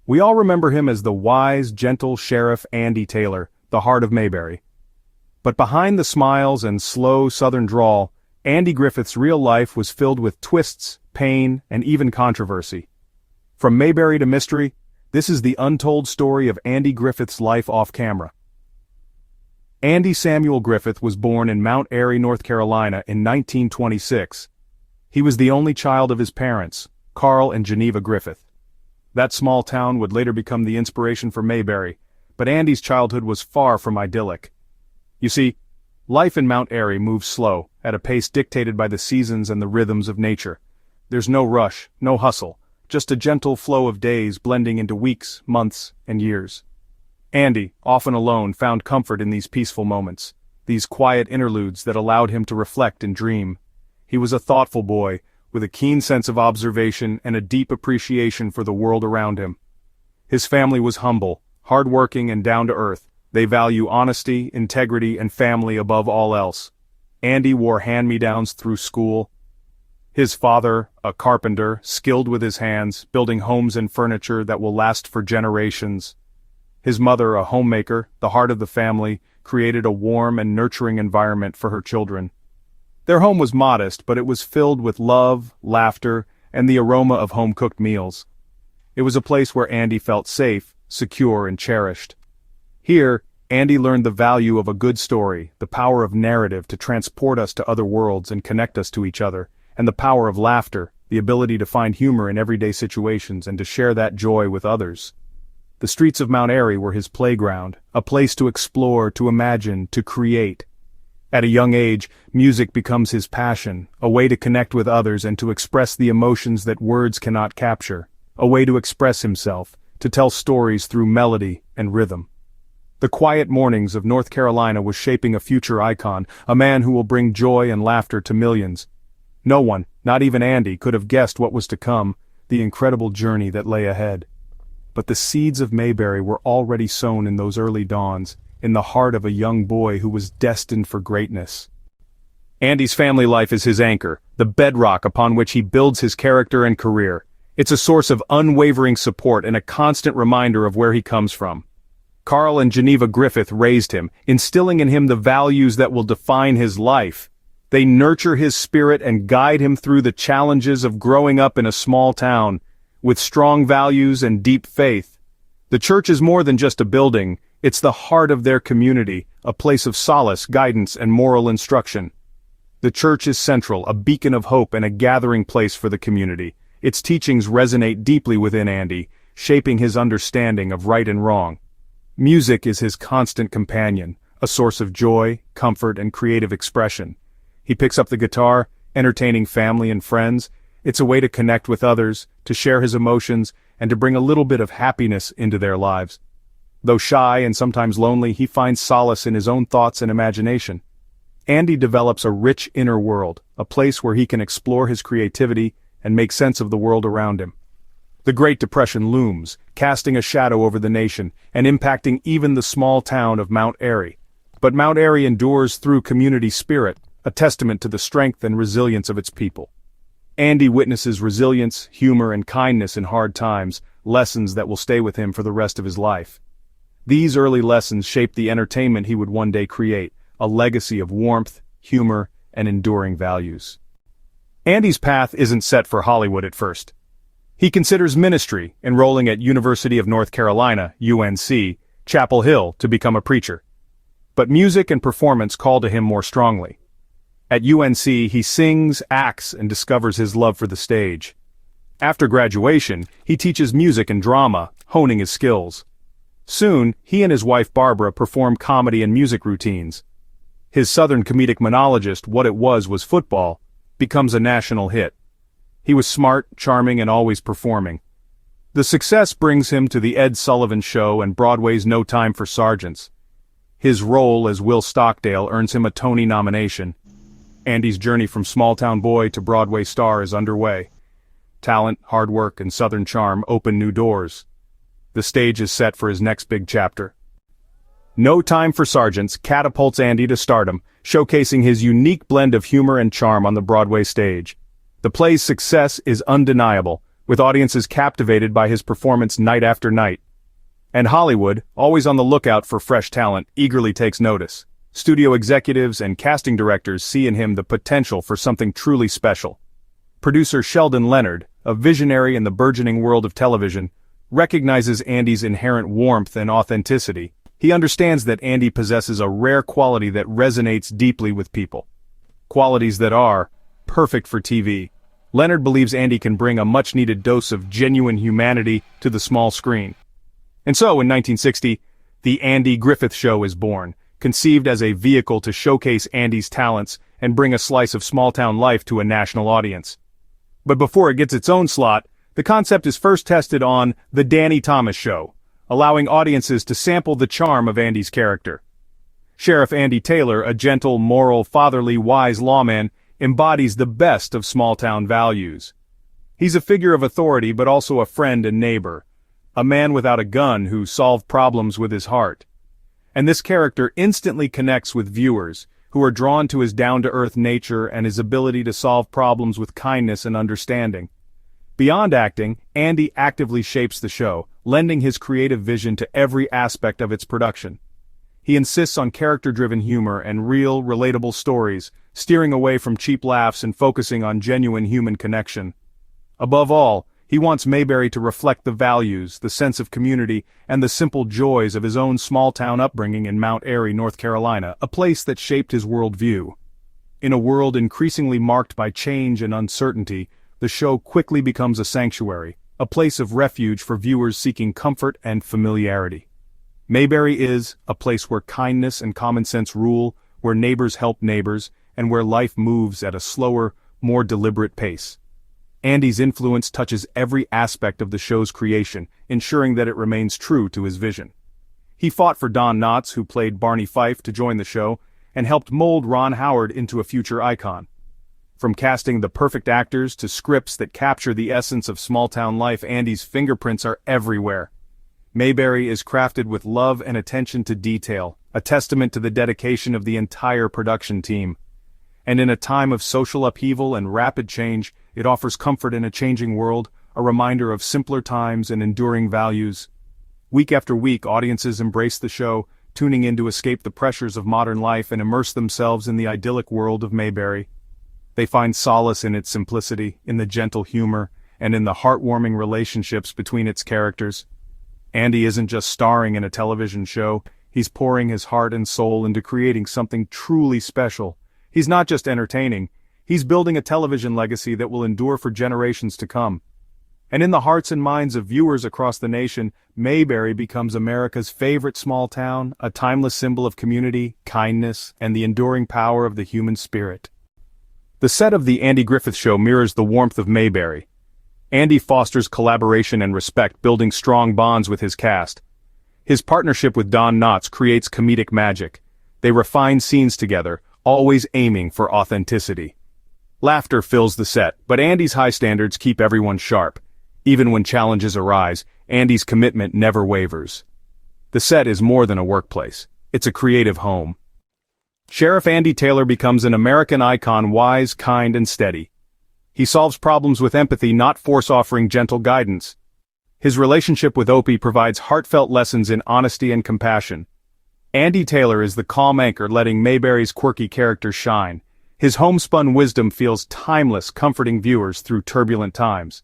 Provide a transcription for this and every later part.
We all remember him as the wise, gentle Sheriff Andy Taylor, the heart of Mayberry. But behind the smiles and slow southern drawl, Andy Griffith's real life was filled with twists, pain, and even controversy. From Mayberry to mystery, this is the untold story of Andy Griffith's life off-camera. Andy Samuel Griffith was born in Mount Airy, North Carolina in 1926. He was the only child of his parents, Carl and Geneva Griffith. That small town would later become the inspiration for Mayberry, but Andy's childhood was far from idyllic. You see, life in Mount Airy moves slow, at a pace dictated by the seasons and the rhythms of nature. There's no rush, no hustle, just a gentle flow of days blending into weeks, months, and years. Andy, often alone, found comfort in these peaceful moments, these quiet interludes that allowed him to reflect and dream. He was a thoughtful boy, with a keen sense of observation and a deep appreciation for the world around him. His family was humble, hard-working, and down-to-earth. They value honesty, integrity, and family above all else. Andy wore hand-me-downs through school. His father, a carpenter, skilled with his hands, building homes and furniture that will last for generations. His mother, a homemaker, the heart of the family, created a warm and nurturing environment for her children. Their home was modest, but it was filled with love, laughter, and the aroma of home-cooked meals. It was a place where Andy felt safe, secure, and cherished. Here, Andy learned the value of a good story, the power of narrative to transport us to other worlds and connect us to each other, and the power of laughter, the ability to find humor in everyday situations and to share that joy with others. The streets of Mount Airy were his playground, a place to explore, to imagine, to create. At a young age, music becomes his passion, a way to connect with others and to express the emotions that words cannot capture, a way to express himself, to tell stories through melody and rhythm. The quiet mornings of North Carolina was shaping a future icon, a man who will bring joy and laughter to millions. No one, not even Andy, could have guessed what was to come, the incredible journey that lay ahead. But the seeds of Mayberry were already sown in those early dawns, in the heart of a young boy who was destined for greatness. Andy's family life is his anchor, the bedrock upon which he builds his character and career. It's a source of unwavering support and a constant reminder of where he comes from. Carl and Geneva Griffith raised him, instilling in him the values that will define his life. They nurture his spirit and guide him through the challenges of growing up in a small town, with strong values and deep faith. The church is more than just a building, it's the heart of their community, a place of solace, guidance, and moral instruction. The church is central, a beacon of hope and a gathering place for the community. Its teachings resonate deeply within Andy, shaping his understanding of right and wrong. Music is his constant companion, a source of joy, comfort, and creative expression. He picks up the guitar, entertaining family and friends. It's a way to connect with others, to share his emotions, and to bring a little bit of happiness into their lives. Though shy and sometimes lonely, he finds solace in his own thoughts and imagination. Andy develops a rich inner world, a place where he can explore his creativity and make sense of the world around him. The Great Depression looms, casting a shadow over the nation and impacting even the small town of Mount Airy. But Mount Airy endures through community spirit, a testament to the strength and resilience of its people. Andy witnesses resilience, humor, and kindness in hard times, lessons that will stay with him for the rest of his life. These early lessons shaped the entertainment he would one day create, a legacy of warmth, humor, and enduring values. Andy's path isn't set for Hollywood at first. He considers ministry, enrolling at University of North Carolina, UNC, Chapel Hill, to become a preacher. But music and performance call to him more strongly. At UNC, he sings, acts, and discovers his love for the stage. After graduation, he teaches music and drama, honing his skills. Soon, he and his wife Barbara perform comedy and music routines. His Southern comedic monologist, What It Was Football, becomes a national hit. He was smart, charming, and always performing. The success brings him to The Ed Sullivan Show and Broadway's No Time for Sergeants. His role as Will Stockdale earns him a Tony nomination. Andy's journey from small-town boy to Broadway star is underway. Talent, hard work, and Southern charm open new doors. The stage is set for his next big chapter. No Time for Sergeants catapults Andy to stardom, showcasing his unique blend of humor and charm on the Broadway stage. The play's success is undeniable, with audiences captivated by his performance night after night. And Hollywood, always on the lookout for fresh talent, eagerly takes notice. Studio executives and casting directors see in him the potential for something truly special. Producer Sheldon Leonard, a visionary in the burgeoning world of television, recognizes Andy's inherent warmth and authenticity. He understands that Andy possesses a rare quality that resonates deeply with people. Qualities that are perfect for TV. Leonard believes Andy can bring a much-needed dose of genuine humanity to the small screen. And so, in 1960, The Andy Griffith Show is born, conceived as a vehicle to showcase Andy's talents and bring a slice of small-town life to a national audience. But before it gets its own slot, the concept is first tested on The Danny Thomas Show, allowing audiences to sample the charm of Andy's character. Sheriff Andy Taylor, a gentle, moral, fatherly, wise lawman, embodies the best of small-town values. He's a figure of authority but also a friend and neighbor, a man without a gun who solved problems with his heart. And this character instantly connects with viewers, who are drawn to his down-to-earth nature and his ability to solve problems with kindness and understanding. Beyond acting, Andy actively shapes the show, lending his creative vision to every aspect of its production. He insists on character-driven humor and real, relatable stories, steering away from cheap laughs and focusing on genuine human connection. Above all, he wants Mayberry to reflect the values, the sense of community, and the simple joys of his own small-town upbringing in Mount Airy, North Carolina, a place that shaped his worldview. In a world increasingly marked by change and uncertainty, the show quickly becomes a sanctuary, a place of refuge for viewers seeking comfort and familiarity. Mayberry is a place where kindness and common sense rule, where neighbors help neighbors, and where life moves at a slower, more deliberate pace. Andy's influence touches every aspect of the show's creation, ensuring that it remains true to his vision. He fought for Don Knotts, who played Barney Fife, to join the show, and helped mold Ron Howard into a future icon. From casting the perfect actors to scripts that capture the essence of small-town life, Andy's fingerprints are everywhere. Mayberry is crafted with love and attention to detail, a testament to the dedication of the entire production team. And in a time of social upheaval and rapid change, it offers comfort in a changing world, a reminder of simpler times and enduring values. Week after week, audiences embrace the show, tuning in to escape the pressures of modern life and immerse themselves in the idyllic world of Mayberry. They find solace in its simplicity, in the gentle humor, and in the heartwarming relationships between its characters. Andy isn't just starring in a television show, he's pouring his heart and soul into creating something truly special. He's not just entertaining, he's building a television legacy that will endure for generations to come. And in the hearts and minds of viewers across the nation, Mayberry becomes America's favorite small town, a timeless symbol of community, kindness, and the enduring power of the human spirit. The set of The Andy Griffith Show mirrors the warmth of Mayberry. Andy fosters collaboration and respect, building strong bonds with his cast. His partnership with Don Knotts creates comedic magic. They refine scenes together, always aiming for authenticity. Laughter fills the set, but Andy's high standards keep everyone sharp. Even when challenges arise, Andy's commitment never wavers. The set is more than a workplace. It's a creative home. Sheriff Andy Taylor becomes an American icon, wise, kind, and steady. He solves problems with empathy, not force-offering gentle guidance. His relationship with Opie provides heartfelt lessons in honesty and compassion. Andy Taylor is the calm anchor, letting Mayberry's quirky character shine. His homespun wisdom feels timeless, comforting viewers through turbulent times.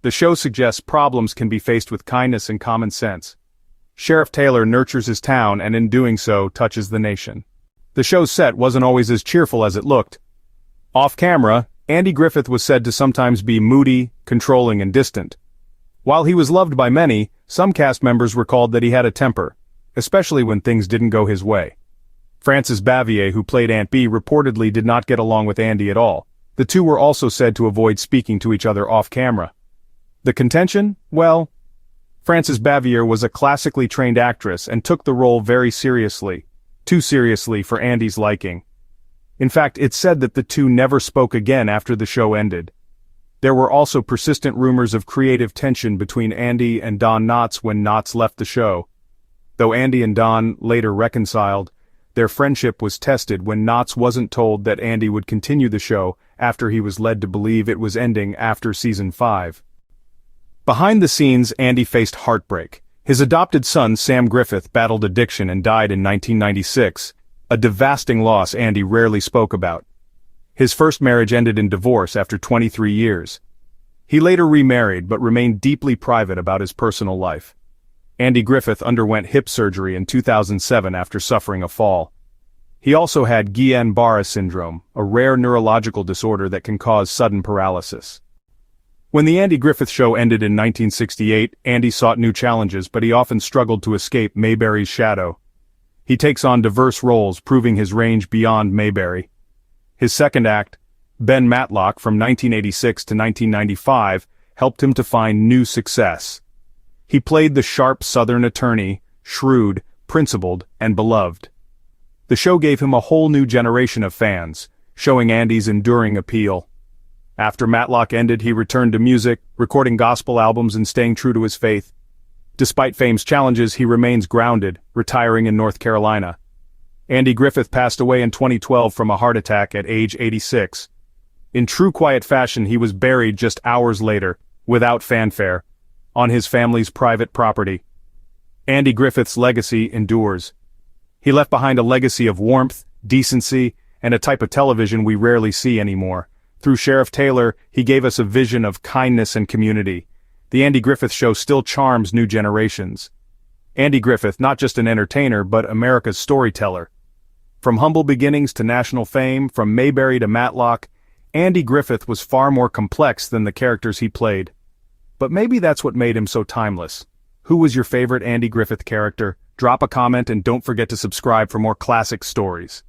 The show suggests problems can be faced with kindness and common sense. Sheriff Taylor nurtures his town and in doing so touches the nation. The show's set wasn't always as cheerful as it looked. Off-camera, Andy Griffith was said to sometimes be moody, controlling, and distant. While he was loved by many, some cast members recalled that he had a temper, especially when things didn't go his way. Frances Bavier, who played Aunt Bee, reportedly did not get along with Andy at all. The two were also said to avoid speaking to each other off-camera. The contention? Well, Frances Bavier was a classically trained actress and took the role very seriously, too seriously for Andy's liking. In fact, it's said that the two never spoke again after the show ended. There were also persistent rumors of creative tension between Andy and Don Knotts when Knotts left the show. Though Andy and Don later reconciled, their friendship was tested when Knotts wasn't told that Andy would continue the show after he was led to believe it was ending after season 5. Behind the scenes, Andy faced heartbreak. His adopted son, Sam Griffith, battled addiction and died in 1996, a devastating loss Andy rarely spoke about. His first marriage ended in divorce after 23 years. He later remarried but remained deeply private about his personal life. Andy Griffith underwent hip surgery in 2007 after suffering a fall. He also had Guillain-Barré syndrome, a rare neurological disorder that can cause sudden paralysis. When the Andy Griffith Show ended in 1968, Andy sought new challenges, but he often struggled to escape Mayberry's shadow. He takes on diverse roles, proving his range beyond Mayberry. His second act, Ben Matlock from 1986 to 1995, helped him to find new success. He played the sharp Southern attorney, shrewd, principled, and beloved. The show gave him a whole new generation of fans, showing Andy's enduring appeal. After Matlock ended, he returned to music, recording gospel albums and staying true to his faith. Despite fame's challenges, he remains grounded, retiring in North Carolina. Andy Griffith passed away in 2012 from a heart attack at age 86. In true quiet fashion, he was buried just hours later, without fanfare, on his family's private property. Andy Griffith's legacy endures. He left behind a legacy of warmth, decency, and a type of television we rarely see anymore. Through Sheriff Taylor, he gave us a vision of kindness and community. The Andy Griffith Show still charms new generations. Andy Griffith, not just an entertainer, but America's storyteller. From humble beginnings to national fame, from Mayberry to Matlock, Andy Griffith was far more complex than the characters he played. But maybe that's what made him so timeless. Who was your favorite Andy Griffith character? Drop a comment and don't forget to subscribe for more classic stories.